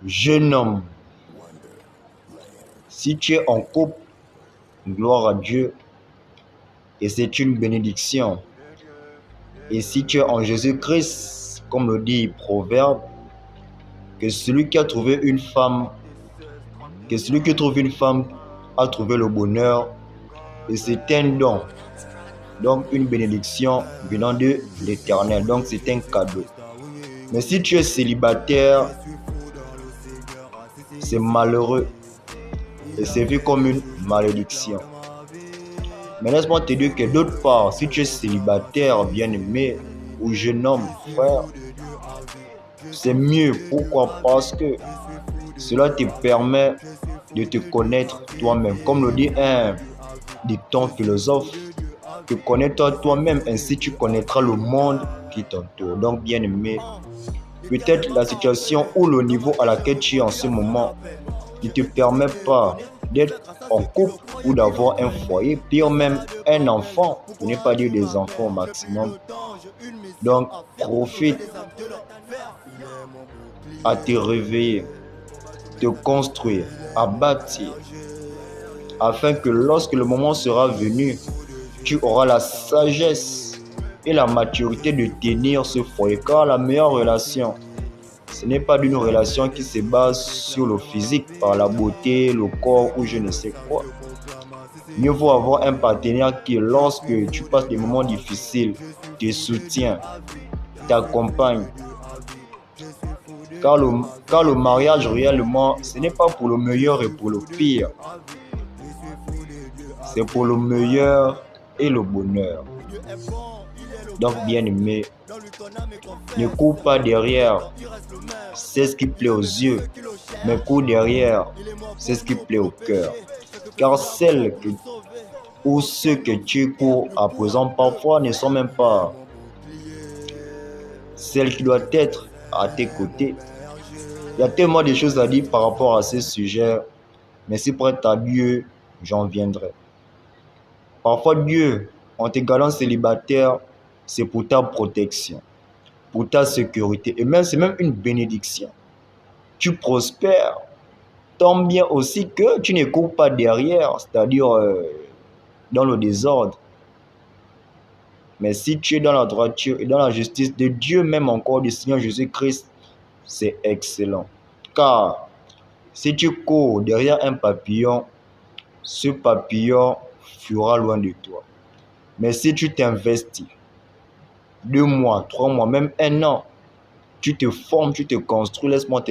Jeune homme, si tu es en couple, gloire à Dieu, et c'est une bénédiction. Et si tu es en Jésus-Christ, comme le dit Proverbe, que celui qui a trouvé une femme, que celui qui trouve une femme a trouvé le bonheur, et c'est un don, donc une bénédiction venant de l'Éternel, donc c'est un cadeau. Mais si tu es célibataire, c'est malheureux et c'est vu comme une malédiction. Mais laisse-moi te dire que d'autre part, si tu es célibataire, bien-aimé, ou jeune homme, frère, c'est mieux. Pourquoi? Parce que cela te permet de te connaître toi-même. Comme le dit un dicton philosophe, te connais-toi toi-même, ainsi tu connaîtras le monde qui t'entoure. Donc, bien-aimé, peut-être la situation ou le niveau à laquelle tu es en ce moment ne te permet pas d'être en couple ou d'avoir un foyer, pire même un enfant, pour ne pas dire des enfants au maximum. Donc, profite à te réveiller, te construire, à bâtir, afin que lorsque le moment sera venu, tu auras la sagesse et la maturité de tenir ce foyer. Car la meilleure relation, ce n'est pas d'une relation qui se base sur le physique, par la beauté, le corps ou je ne sais quoi. Mieux vaut avoir un partenaire qui, lorsque tu passes des moments difficiles, te soutient, t'accompagne. Car le mariage, réellement, ce n'est pas pour le meilleur et pour le pire. C'est pour le meilleur et le bonheur. Donc, bien aimé, ne cours pas derrière, c'est ce qui plaît aux yeux, mais cours derrière, c'est ce qui plaît au cœur. Car celles ou ceux que tu cours à présent parfois ne sont même pas celles qui doivent être à tes côtés. Il y a tellement de choses à dire par rapport à ce sujet, mais si prête à Dieu, j'en viendrai. Parfois Dieu, en te gardant célibataire, c'est pour ta protection, pour ta sécurité, et même c'est même une bénédiction. Tu prospères, tant bien aussi que tu ne cours pas derrière, c'est-à-dire dans le désordre. Mais si tu es dans la droiture et dans la justice de Dieu, même encore du Seigneur Jésus-Christ, c'est excellent. Car si tu cours derrière un papillon, ce papillon fuira loin de toi. Mais si tu t'investis, 2 mois, 3 mois, même 1 an, tu te formes, tu te construis, laisse-moi te